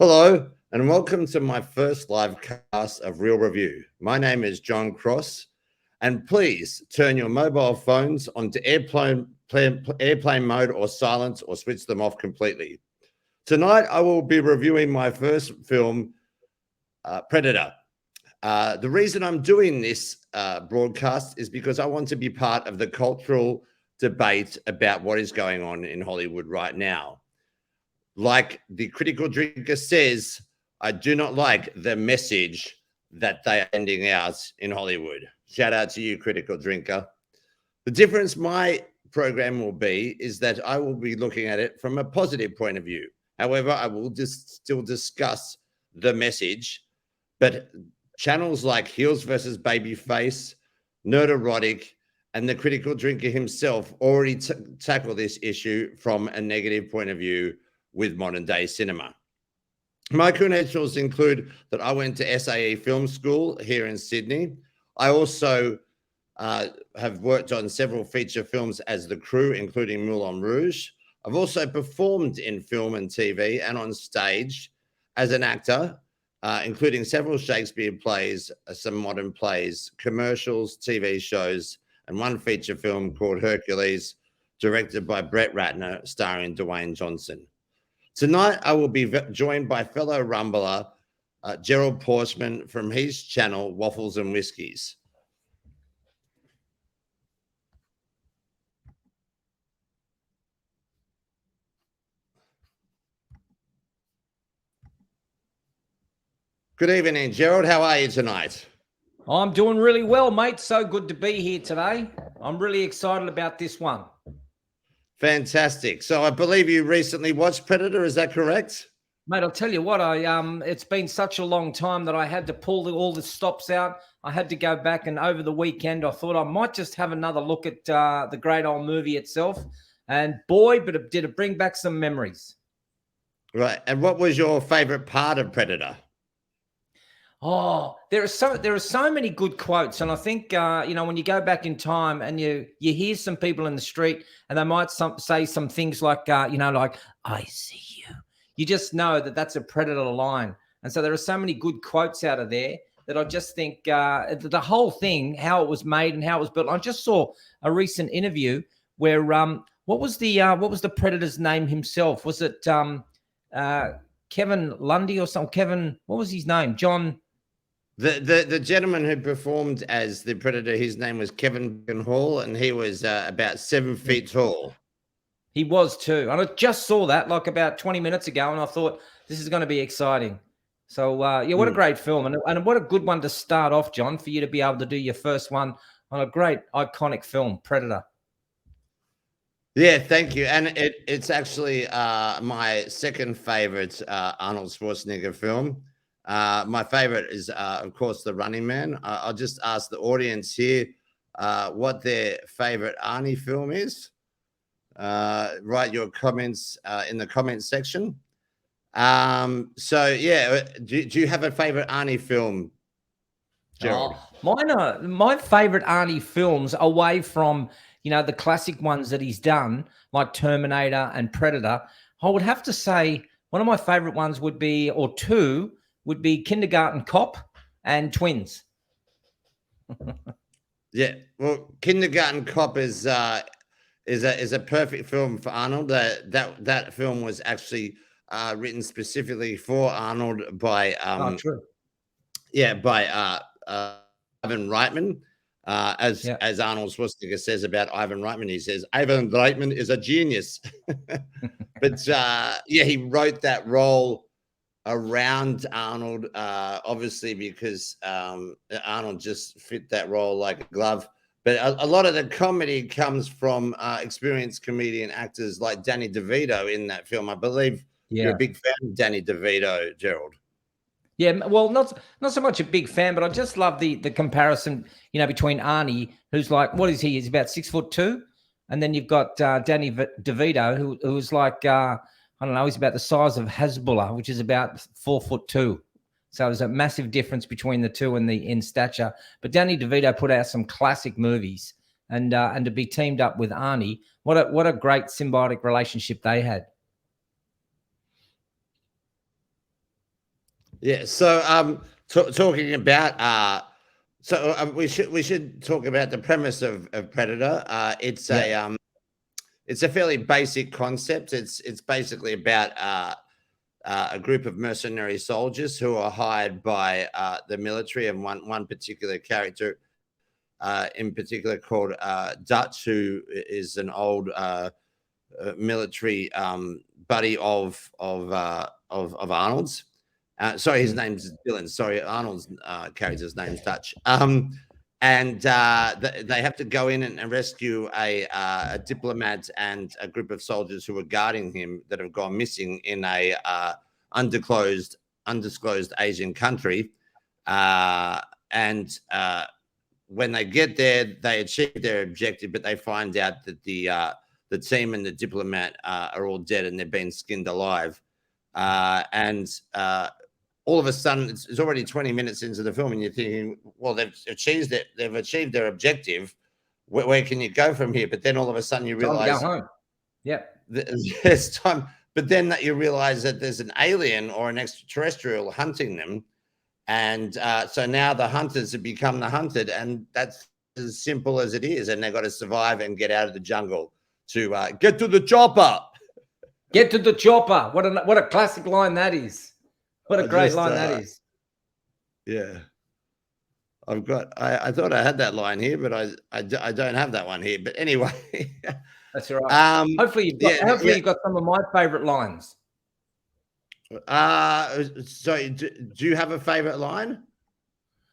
Hello, and welcome to my first live cast of Real Review. My name is John Cross, and please turn your mobile phones onto airplane mode or silence or switch them off completely. Tonight, I will be reviewing my first film, Predator. The reason I'm doing this broadcast is because I want to be part of the cultural debate about what is going on in Hollywood right now. Like the critical drinker says, I do not like the message that they are sending out in Hollywood. Shout out to you, critical drinker. The difference my program will be is that I will be looking at it from a positive point of view. However, I will just still discuss the message, but channels like Heels versus Babyface, Nerd Erotic, and the critical drinker himself already tackle this issue from a negative point of view with modern day cinema. My credentials include that I went to SAE Film School here in Sydney. I also have worked on several feature films as the crew, including Moulin Rouge. I've also performed in film and TV and on stage as an actor, including several Shakespeare plays, some modern plays, commercials, TV shows, and one feature film called Hercules, directed by Brett Ratner, starring Dwayne Johnson. Tonight, I will be joined by fellow Rumbler, Gerald Porchman from his channel, Waffles and Whiskies. Good evening, Gerald. How are you tonight? I'm doing really well, mate. So good to be here today. I'm really excited about this one. Fantastic. So I believe you recently watched Predator. Is that correct? Mate, I'll tell you what, it's been such a long time that I had to pull all the stops out. I had to go back, and over the weekend, I thought I might just have another look at the great old movie itself. And boy, did it bring back some memories. Right. And what was your favorite part of Predator? Oh, there are so many good quotes, and I think when you go back in time and you hear some people in the street, and they might say some things like like "I see you." You just know that that's a Predator line, and so there are so many good quotes out of there that I just think the whole thing, how it was made and how it was built. I just saw a recent interview where what was the Predator's name himself? Was it Kevin Lundy or something? Kevin, what was his name? John. The gentleman who performed as the Predator, his name was Kevin Hall, and he was about 7 feet tall. He was too. And I just saw that like about 20 minutes ago, and I thought this is going to be exciting. So, what a great film. And what a good one to start off, John, for you to be able to do your first one on a great iconic film, Predator. Yeah, thank you. And it's actually my second favorite Arnold Schwarzenegger film. My favorite is, of course, The Running Man. I'll just ask the audience here what their favorite Arnie film is. Write your comments in the comments section. So, yeah, do you have a favorite Arnie film, Gerald? My favorite Arnie films, away from the classic ones that he's done, like Terminator and Predator, I would have to say one of my favorite ones would be, or two, would be Kindergarten Cop and Twins. Yeah, well, Kindergarten Cop is a perfect film for Arnold. That film was actually written specifically for Arnold by Ivan Reitman. As Arnold Schwarzenegger says about Ivan Reitman, he says Ivan Reitman is a genius. But he wrote that role around Arnold, obviously because Arnold just fit that role like a glove. But a lot of the comedy comes from experienced comedian actors like Danny DeVito in that film. I believe you're a big fan of Danny DeVito, Gerald. Yeah, well, not so much a big fan, but I just love the comparison, between Arnie, who's like, what is he? He's about 6'2", and then you've got Danny DeVito, who is like I don't know, he's about the size of Hezbollah, which is about 4'2". So there's a massive difference between the two in stature. But Danny DeVito put out some classic movies, and to be teamed up with Arnie, what a great symbiotic relationship they had. Yeah. So talking about we should talk about the premise of Predator. It's a fairly basic concept. It's basically about a group of mercenary soldiers who are hired by the military, and one particular character in particular called Dutch, who is an old military buddy of Arnold's. Sorry, his name's Dylan. Sorry, Arnold's character's name's Dutch. And they have to go in and rescue a diplomat and a group of soldiers who are guarding him that have gone missing in a undisclosed Asian country. And when they get there, they achieve their objective, but they find out that the team and the diplomat are all dead and they're being skinned alive. And all of a sudden, it's already 20 minutes into the film, and you're thinking, well, they've achieved their objective. Where can you go from here? But then all of a sudden you realize, time to go home. Yeah, there's time. But then that you realize that there's an alien or an extraterrestrial hunting them, and so now the hunters have become the hunted, and that's as simple as it is. And they've got to survive and get out of the jungle to get to the chopper. Get to the chopper. What a classic line that is. What a great line that is. Yeah. I thought I had that line here, but I don't have that one here. But anyway. That's all right. Hopefully you've got some of my favorite lines. So do you have a favorite line?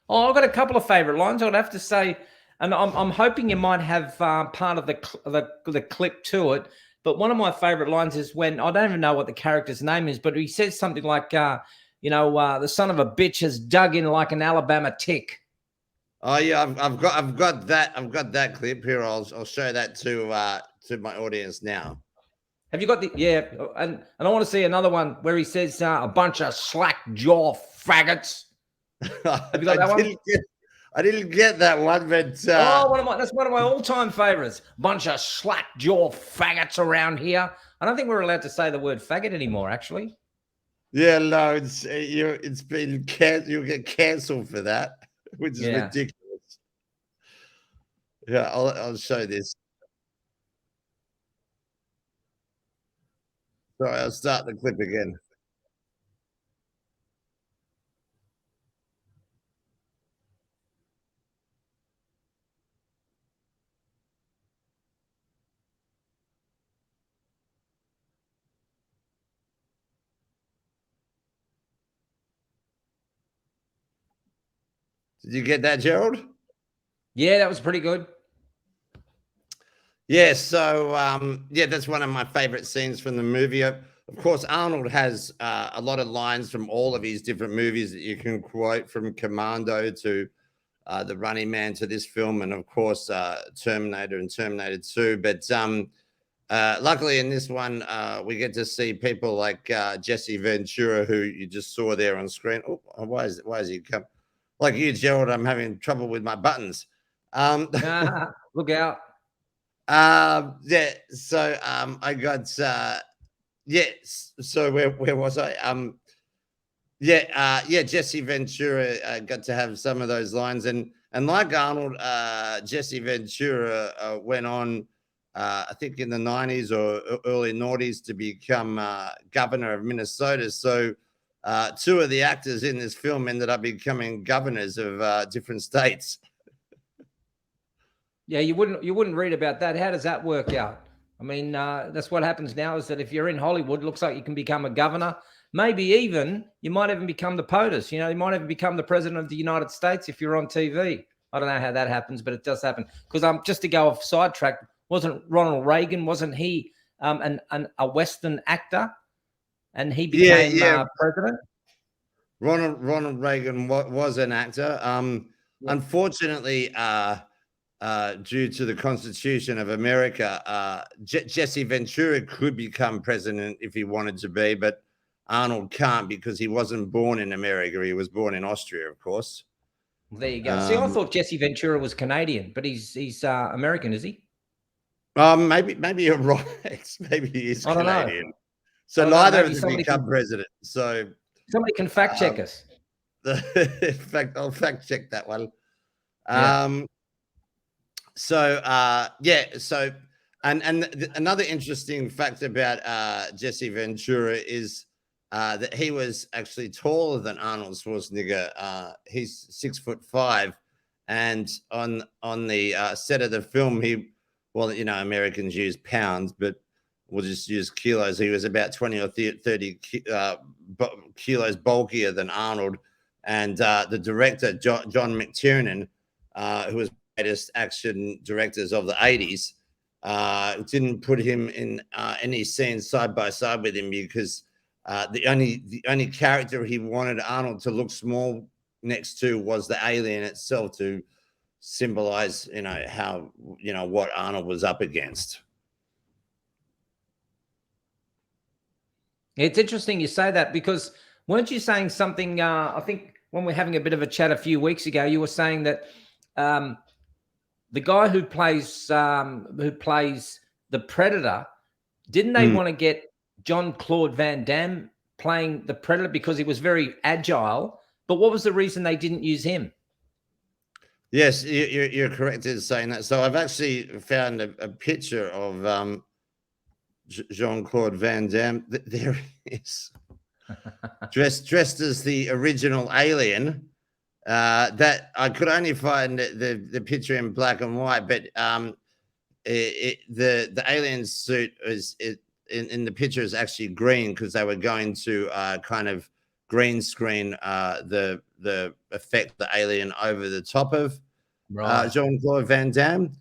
Oh, I've got a couple of favorite lines. I'd have to say, and I'm hoping you might have part of the clip to it. But one of my favorite lines is when, I don't even know what the character's name is, but he says something like, the son of a bitch has dug in like an Alabama tick. Oh yeah, I've got that clip here. I'll show that to my audience now. Have you got and I want to see another one where he says a bunch of slack jaw faggots. Have you got that one? I didn't get that one, but that's one of my all-time favorites. Bunch of slack jaw faggots around here. I don't think we're allowed to say the word faggot anymore, actually. Yeah, no, it's been you'll get cancelled for that, which is ridiculous. Yeah, I'll show this. Sorry, I'll start the clip again. Did you get that, Gerald? Yeah, that was pretty good. Yeah, so that's one of my favorite scenes from the movie. Of course, Arnold has a lot of lines from all of his different movies that you can quote, from Commando to The Running Man to this film, and of course Terminator and Terminator 2. But luckily in this one, we get to see people like Jesse Ventura, who you just saw there on screen. Oh, why is he come? Like you, Gerald, I'm having trouble with my buttons. Look out. So I got so where was I? Jesse Ventura got to have some of those lines, and like Arnold, Jesse Ventura went on I think in the 90s or early noughties to become governor of Minnesota. So two of the actors in this film ended up becoming governors of different states. Yeah, you wouldn't read about that. How does that work out? I mean, that's what happens now, is that if you're in Hollywood, it looks like you can become a governor. Maybe even you might even become the POTUS. You might even become the president of the United States if you're on TV. I don't know how that happens, but it does happen. Because just to go off sidetrack, wasn't Ronald Reagan? Wasn't he a Western actor, and he became president? Ronald Reagan was an actor. Unfortunately, due to the Constitution of America, Jesse Ventura could become president if he wanted to be, but Arnold can't because he wasn't born in America. He was born in Austria, of course. Well, there you go. See, I thought Jesse Ventura was Canadian, but he's American, is he? Maybe you're right. Maybe he is Canadian. So neither of them become president. So Somebody can fact check us. In fact, I'll fact check that one. Yeah. Another interesting fact about Jesse Ventura is that he was actually taller than Arnold Schwarzenegger. He's 6'5", and on the set of the film, Americans use pounds, but we'll just use kilos. He was about 20 or 30 kilos bulkier than Arnold, and the director John McTiernan, who was greatest action directors of the 80s, didn't put him in any scenes side by side with him because the only character he wanted Arnold to look small next to was the alien itself, to symbolize what Arnold was up against. It's interesting you say that, because weren't you saying something? I think when we were having a bit of a chat a few weeks ago, you were saying that the guy who plays the Predator, didn't they want to get Jean-Claude Van Damme playing the Predator because he was very agile? But what was the reason they didn't use him? Yes, you're correct in saying that. So I've actually found a picture of Jean-Claude Van Damme. There he is, dressed as the original alien. That I could only find the picture in black and white, but the alien suit in the picture is actually green because they were going to kind of green screen the effect the alien over the top of Jean-Claude Van Damme.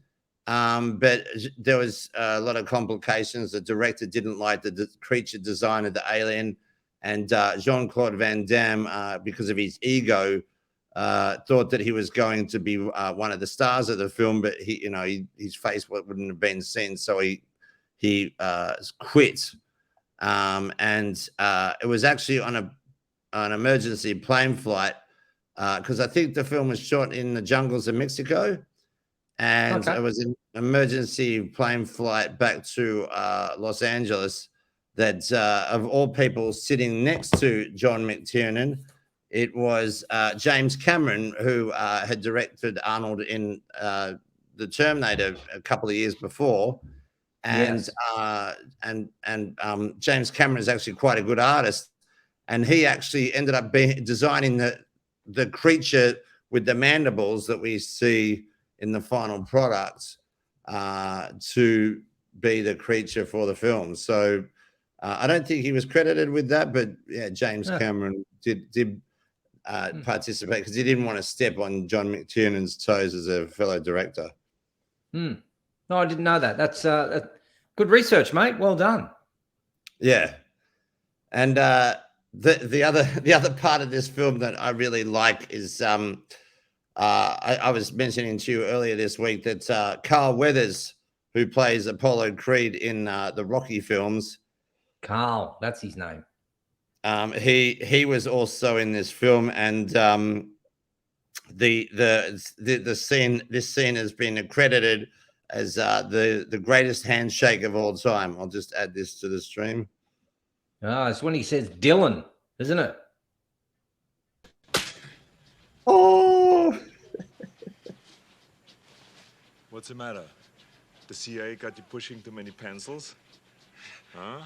But there was a lot of complications. The director didn't like the creature design of the alien, and Jean-Claude Van Damme, because of his ego, thought that he was going to be one of the stars of the film, but his face wouldn't have been seen, so he quit. And it was actually on an emergency plane flight, because I think the film was shot in the jungles of Mexico, and it was an emergency plane flight back to Los Angeles. That of all people, sitting next to John McTiernan, it was James Cameron, who had directed Arnold in The Terminator a couple of years before. And James Cameron is actually quite a good artist, and he actually ended up designing the creature with the mandibles that we see in the final product to be the creature for the film. So I don't think he was credited with that, but yeah, James Cameron did participate because he didn't want to step on John McTiernan's toes as a fellow director. No, I didn't know that. That's good research, mate. Well done. Yeah, and the other part of this film that I really like is I was mentioning to you earlier this week that Carl Weathers, who plays Apollo Creed in the Rocky films, Carl, that's his name. He was also in this film, and this scene has been accredited as the greatest handshake of all time. I'll just add this to the stream. It's when he says Dylan, isn't it? Oh, what's the matter? The CIA got you pushing too many pencils? Huh?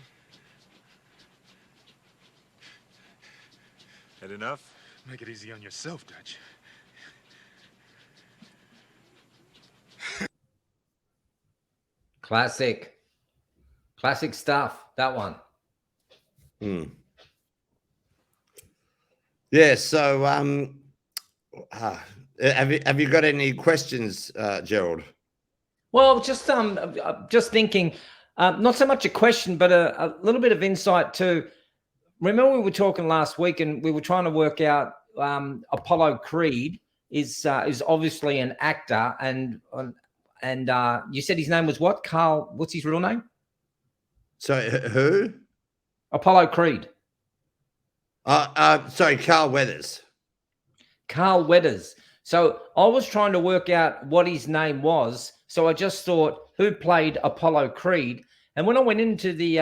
Had enough? Make it easy on yourself, Dutch. Classic stuff, that one. Yeah, so have you got any questions, Gerald? Well, just thinking, not so much a question, but a little bit of insight too. Remember, we were talking last week, and we were trying to work out Apollo Creed is obviously an actor, and you said his name was what? Carl? What's his real name? So who? Apollo Creed. Sorry, Carl Weathers. Carl Weathers. So I was trying to work out what his name was. So I just thought, who played Apollo Creed? And when I went into the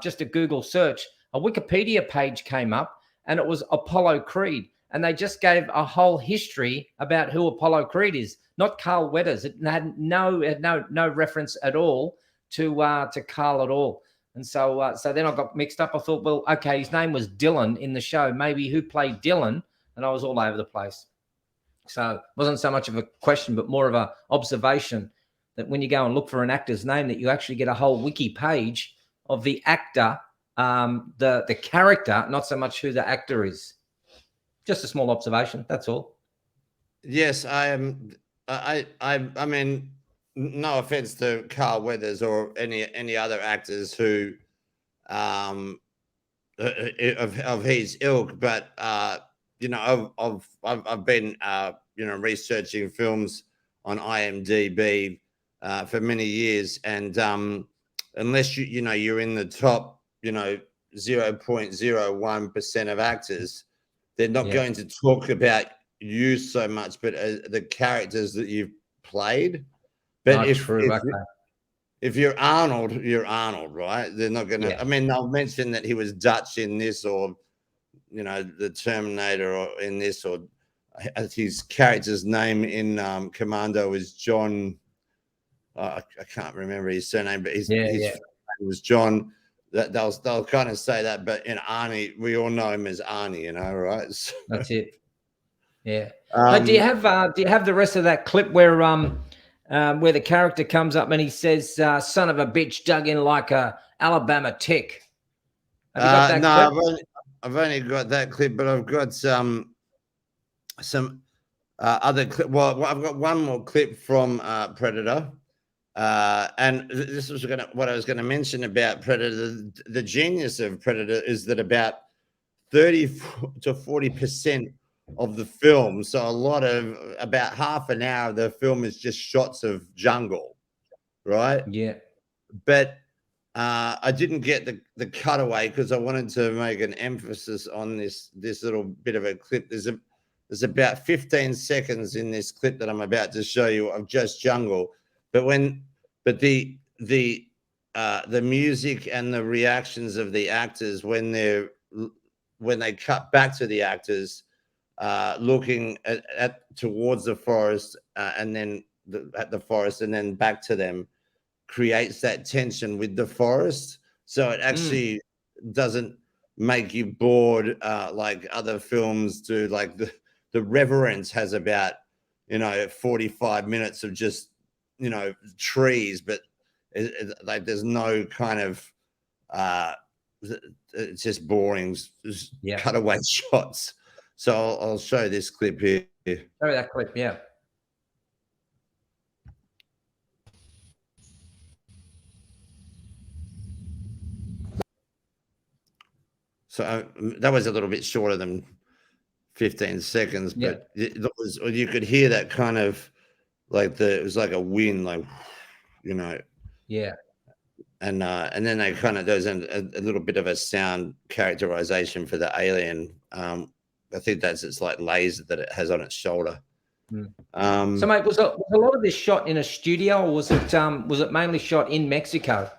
just a Google search, a Wikipedia page came up, and it was Apollo Creed, and they just gave a whole history about who Apollo Creed is, not Carl Weathers. It had no reference at all to Carl at all. And so then I got mixed up. I thought, well, okay, his name was Dylan in the show. Maybe who played Dylan? And I was all over the place. So it wasn't so much of a question, but more of a observation that when you go and look for an actor's name, that you actually get a whole wiki page of the actor, the character, not so much who the actor is. Just a small observation. That's all. Yes, I am. I mean, no offense to Carl Weathers or any other actors who, of his ilk, but you know, I've been you know, researching films on IMDb for many years, and unless you know, you're in the top, you know, 0.01% of actors, they're not going to talk about you so much, but the characters that you've played. But if you're Arnold, you're Arnold, right? They're not going to. I mean, they'll mention that he was Dutch in this, or you know, the Terminator, or in this, or his character's name in Commando is John. I can't remember his surname, but his name was John. That they'll kind of say that, but in Arnie, we all know him as Arnie, you know, right? So, that's it. Yeah. But do you have the rest of that clip where the character comes up and he says, "Son of a bitch, dug in like a Alabama tick"? Have you got that no, clip? I've only got that clip, but I've got some other clip. Well, I've got one more clip from Predator. And this was what I was going to mention about Predator. The genius of Predator is that about 30 to 40% of the film, so about half an hour of the film is just shots of jungle, right? Yeah. But I didn't get the cutaway because I wanted to make an emphasis on this little bit of a clip. There's about 15 seconds in this clip that I'm about to show you of just jungle, but the music and the reactions of the actors when they cut back to the actors looking towards the forest and then at the forest and then back to them creates that tension with the forest, so it actually doesn't make you bored like other films do. Like the Reverence has about 45 minutes of just trees, but like there's no kind of it's just boring cutaway shots. So I'll show this clip here. Show that clip, yeah. So that was a little bit shorter than 15 seconds, but you could hear that kind of like it was like a wind, like and then they kind of there's a little bit of a sound characterization for the alien. I think that's its like laser that it has on its shoulder. So mate, was a lot of this shot in a studio, or was it mainly shot in Mexico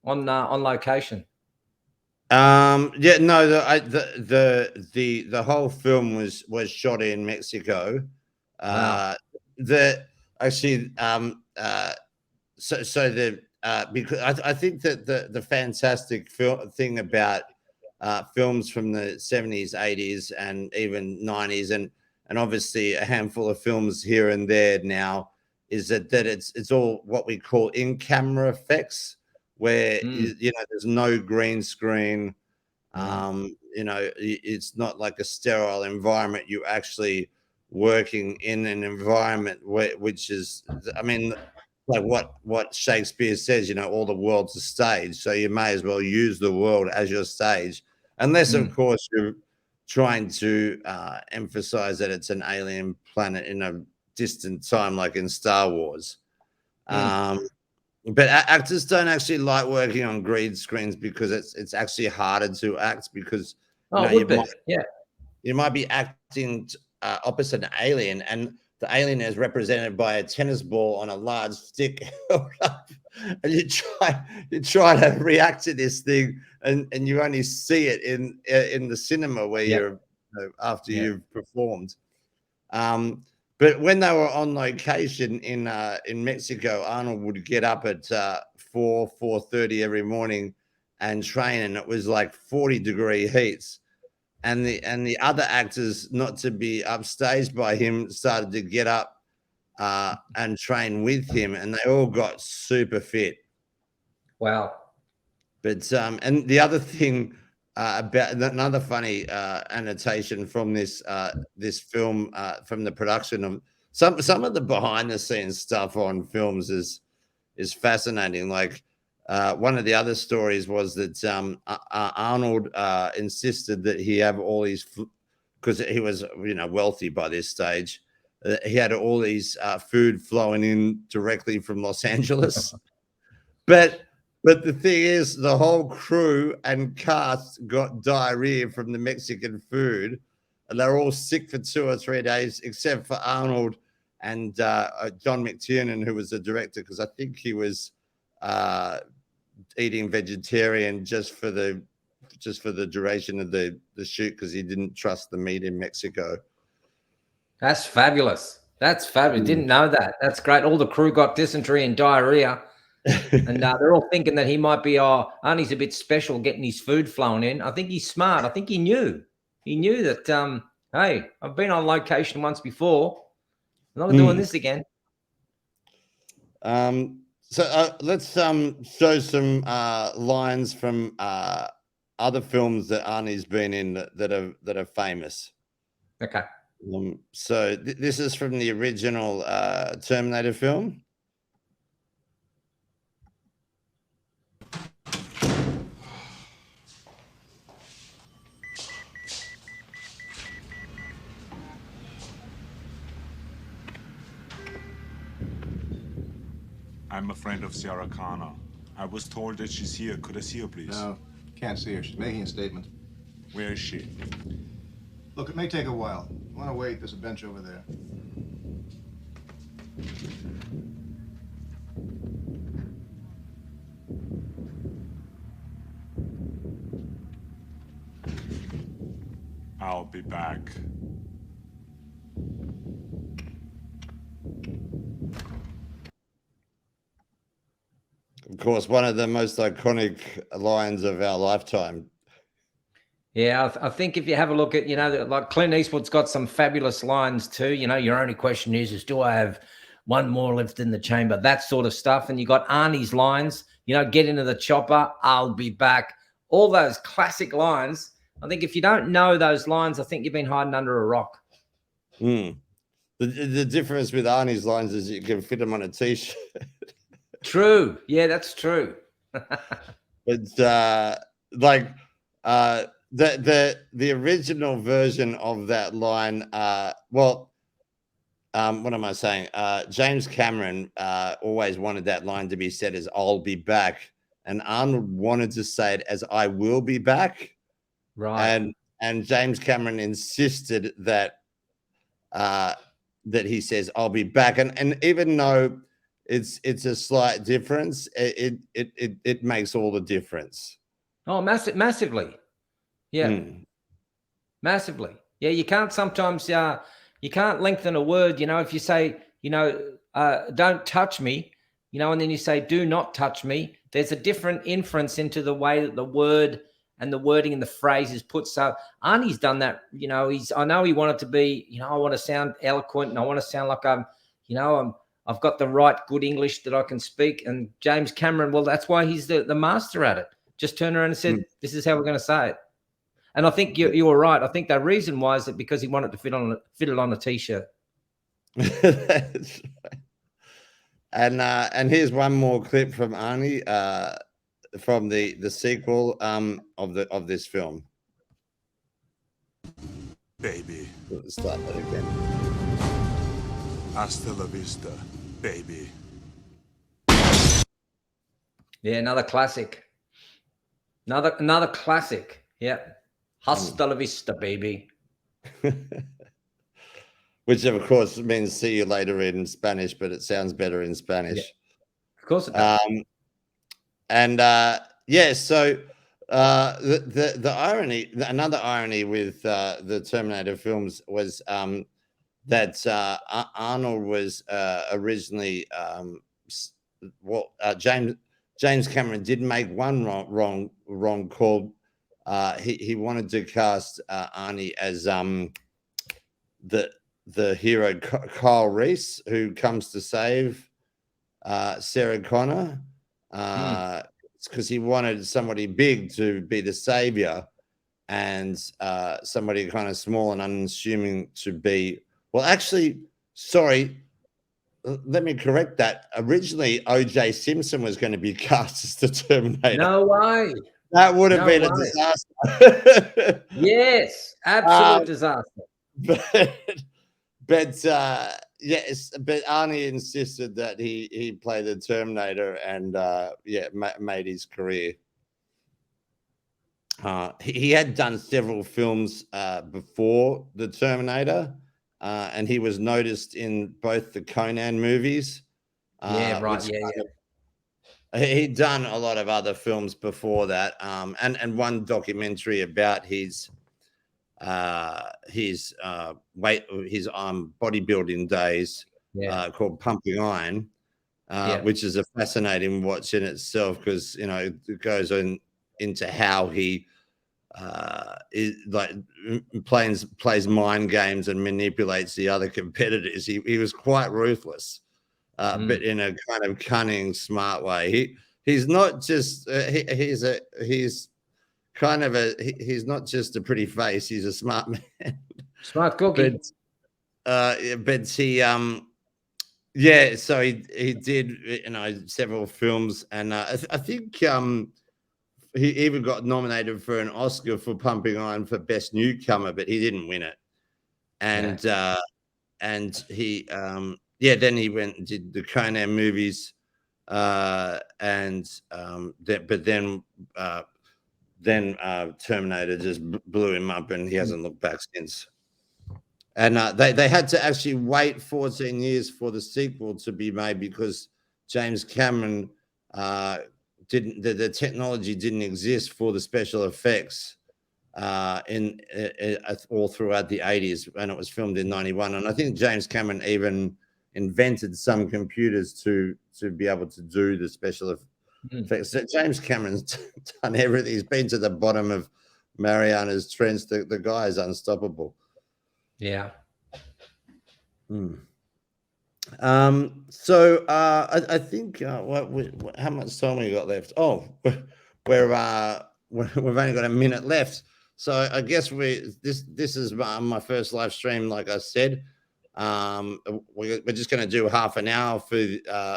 on location? Yeah, no, the whole film was shot in Mexico. Wow. Because I think that the fantastic thing about films from the 70s, 80s, and even 90s, and obviously a handful of films here and there now, is that it's all what we call in-camera effects, where there's no green screen. It's not like a sterile environment. You're actually working in an environment which is, I mean, like what Shakespeare says, all the world's a stage, so you may as well use the world as your stage, unless of course you're trying to emphasize that it's an alien planet in a distant time, like in Star Wars. But actors don't actually like working on green screens because it's actually harder to act, because you might be acting opposite an alien, and the alien is represented by a tennis ball on a large stick, and you try to react to this thing, and you only see it in the cinema where you're after you've performed. But when they were on location in Mexico, Arnold would get up at 4:30 every morning and train, and it was like 40-degree heats. And the other actors, not to be upstaged by him, started to get up and train with him, and they all got super fit. Wow. But and the other thing about another funny annotation from this film, from the production of some of the behind the scenes stuff on films is fascinating. Like one of the other stories was that Arnold insisted that he have all these, because he was wealthy by this stage. He had all these food flowing in directly from Los Angeles, but the thing is, the whole crew and cast got diarrhea from the Mexican food, and they're all sick for 2 or 3 days, except for Arnold and John McTiernan, who was the director, because I think he was eating vegetarian just for the duration of the shoot, because he didn't trust the meat in Mexico. That's fabulous. That's fabulous. Didn't know that. That's great. All the crew got dysentery and diarrhea. And they're all thinking that he might be, Arnie's a bit special getting his food flown in. I think he's smart. I think he knew that, hey, I've been on location once before. I'm not doing this again. So let's show some lines from other films that Arnie's been in that are famous. Okay. So this is from the original Terminator film. I'm a friend of Sarah Connor. I was told that she's here. Could I see her, please? No, can't see her. She's making a statement. Where is she? Look, it may take a while. You want to wait? There's a bench over there. I'll be back. Of course, one of the most iconic lines of our lifetime. Yeah, I think if you have a look at, like Clint Eastwood's got some fabulous lines too. Your only question is do I have one more left in the chamber? That sort of stuff. And you got Arnie's lines, get into the chopper, I'll be back. All those classic lines. I think if you don't know those lines, I think you've been hiding under a rock. The difference with Arnie's lines is you can fit them on a T-shirt. True. Yeah, that's true. It's the original version of that line. What am I saying? James Cameron always wanted that line to be said as "I'll be back," and Arnold wanted to say it as "I will be back." Right. And James Cameron insisted that he says "I'll be back," and even though it's a slight difference, it makes all the difference. Oh, massively. Yeah. Massively. Yeah, you can't sometimes you can't lengthen a word, if you say, don't touch me, and then you say do not touch me, there's a different inference into the way that the word and the wording and the phrase is put. So Arnie's done that, I know he wanted to be, I want to sound eloquent and I want to sound like I've got the right good English that I can speak. And James Cameron, well, that's why he's the master at it. Just turned around and said, this is how we're going to say it. And I think you were right. I think the reason why is that because he wanted to fit it on a T-shirt. That's right. And here's one more clip from Arnie from the sequel of this film. Baby. Let's start that again. Hasta la vista, baby. Yeah, another classic. Another classic. Yeah. Hasta la vista, baby. which of course means see you later in Spanish, but it sounds better in Spanish. Yeah, of course it does. And so the irony, another irony with the Terminator films was that Arnold was originally James Cameron did make one wrong call. He wanted to cast Arnie as the hero Kyle Reese, who comes to save Sarah Connor, because he wanted somebody big to be the savior, and somebody kind of small and unassuming to be. Well, actually, sorry, let me correct that. Originally, O.J. Simpson was going to be cast as the Terminator. No way. That would have No been a way. disaster. Yes, absolute disaster. But yes, but Arnie insisted that he play the Terminator, and made his career. He had done several films before the Terminator, and he was noticed in both the Conan movies. Yeah, right. He'd done a lot of other films before that, and one documentary about his bodybuilding days, called Pumping Iron, which is a fascinating watch in itself, because it goes into how he plays mind games and manipulates the other competitors. He was quite ruthless, but in a kind of cunning, smart way. He's not just he's not just a pretty face. He's a smart man. Smart cookie. But he so he did several films, and I think he even got nominated for an Oscar for Pumping Iron for Best Newcomer, but he didn't win it. And he then he went and did the Conan movies, then Terminator just blew him up, and he hasn't looked back since. And they had to actually wait 14 years for the sequel to be made, because James Cameron the technology didn't exist for the special effects in all throughout the 80s, and it was filmed in 91. And I think James Cameron even invented some computers to be able to do the special effects. So James Cameron's done everything. He's been to the bottom of Mariana's Trench. The guy is unstoppable. Yeah. So I think how much time we got left? Oh, we've only got a minute left. So I guess this is my first live stream, like I said. We're just going to do half an hour for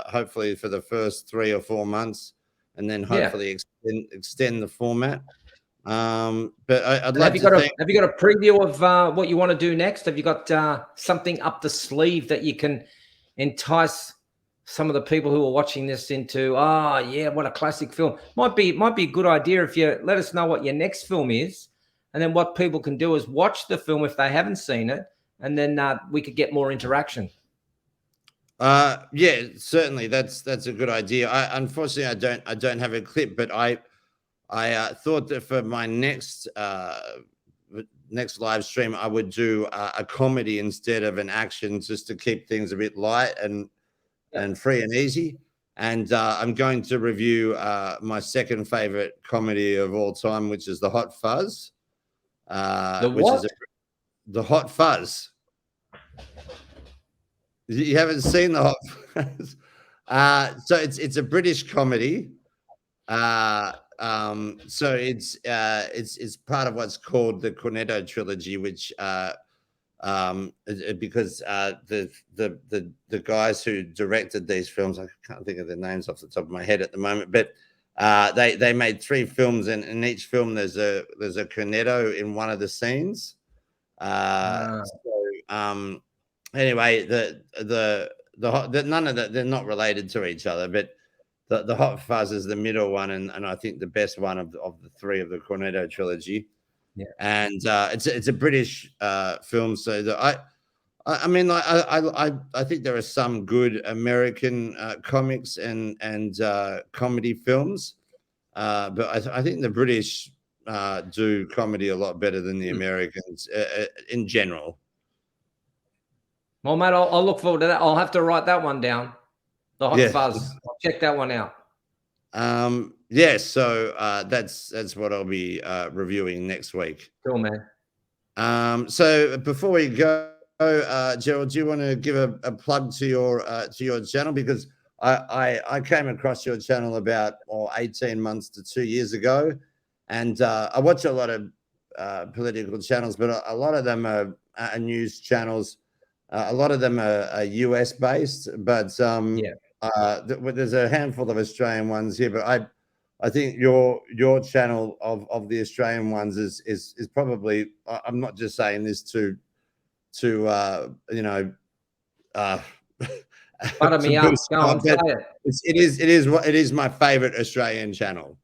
hopefully for the first 3 or 4 months, and then hopefully extend the format. But I'd like to think. Have you got a preview of what you want to do next? Have you got something up the sleeve that you can entice some of the people who are watching this into? What a classic film. Might be a good idea if you let us know what your next film is, and then what people can do is watch the film if they haven't seen it, and then we could get more interaction. Certainly that's a good idea. Unfortunately I don't have a clip, but I thought that for my next live stream I would do a comedy instead of an action, just to keep things a bit light and free and easy. And I'm going to review my second favorite comedy of all time, which is The Hot Fuzz. The Hot Fuzz. You haven't seen The Hot Fuzz? So it's a British comedy. So it's part of what's called the Cornetto trilogy, which because the guys who directed these films, I can't think of their names off the top of my head at the moment, but they made 3 films, and in each film there's a cornetto in one of the scenes. Anyway, none of that, they're not related to each other, but the Hot Fuzz is the middle one, and I think the best one of the 3 of the Cornetto trilogy. Yeah. And it's a British film, so I mean, I think there are some good American comics and comedy films, but I think the British do comedy a lot better than the Americans in general. Well, mate, I'll look forward to that. I'll have to write that one down. The Hot Yeah. Fuzz. I'll check that one out. Yeah, so that's what I'll be reviewing next week. Cool, man. So before we go, Gerald, do you want to give a plug to your channel? Because I came across your channel about 18 months to 2 years ago, and I watch a lot of political channels, but a lot of them are news channels. A lot of them are US based, but there's a handful of Australian ones here. But I think your channel of the Australian ones is probably. I'm not just saying this to Butter me up. Go on, say it. It is my favorite Australian channel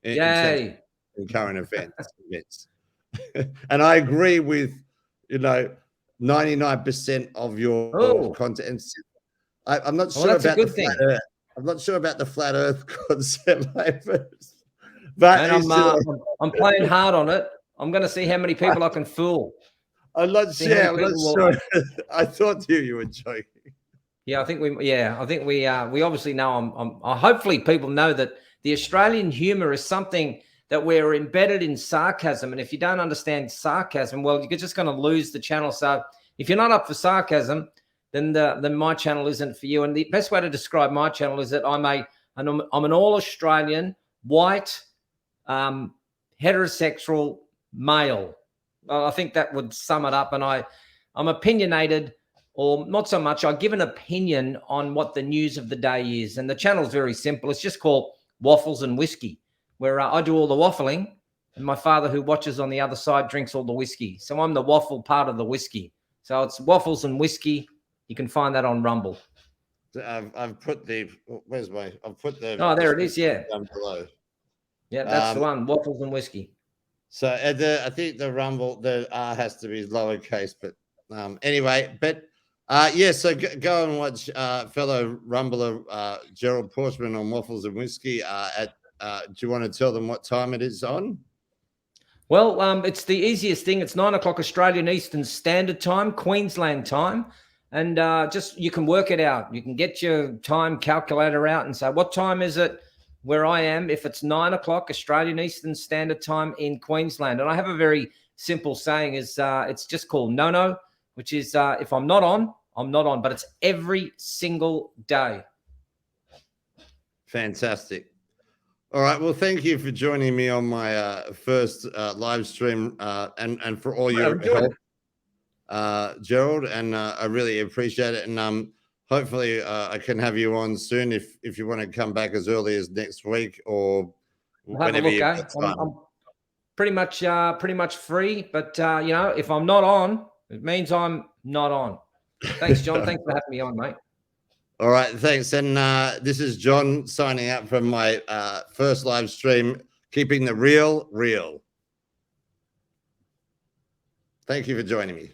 Yay. in current events. And I agree with 99% of your content. I'm not sure about the flat Earth. I'm not sure about the flat Earth concept, but I'm playing hard on it. I'm going to see how many people I can fool. I'm not sure. I thought you were joking. Yeah, I think we obviously know. Hopefully, people know that the Australian humor is something that we're embedded in sarcasm, and if you don't understand sarcasm, well, you're just going to lose the channel. So, if you're not up for sarcasm, then my channel isn't for you. And the best way to describe my channel is that I'm an all Australian white heterosexual male. Well, I think that would sum it up. And I'm opinionated, or not so much. I give an opinion on what the news of the day is. And the channel's very simple. It's just called Waffles and Whiskey, where I do all the waffling, and my father, who watches on the other side, drinks all the whiskey. So I'm the waffle part of the whiskey. So it's Waffles and Whiskey. You can find that on Rumble. I've put the oh, there it is. Yeah, down below. Yeah, that's the one. Waffles and Whiskey. So I think the Rumble, the R has to be lowercase, but anyway, but yeah, so go and watch fellow Rumbler Gerald Porchman on Waffles and Whiskey. Do you want to tell them what time it is on? Well, it's the easiest thing. It's 9 o'clock Australian Eastern Standard Time, Queensland time. And just you can work it out. You can get your time calculator out and say, what time is it where I am if it's 9 o'clock Australian Eastern Standard Time in Queensland? And I have a very simple saying is it's just called no, which is if I'm not on, I'm not on. But it's every single day. Fantastic. All right. Well, thank you for joining me on my first live stream and for all your help, Gerald. And I really appreciate it. And hopefully I can have you on soon if you want to come back as early as next week or whenever you have time. I'm pretty much free. But, if I'm not on, it means I'm not on. Thanks, John. Thanks for having me on, mate. All right, thanks. And this is John signing out from my first live stream, keeping the real real. Thank you for joining me.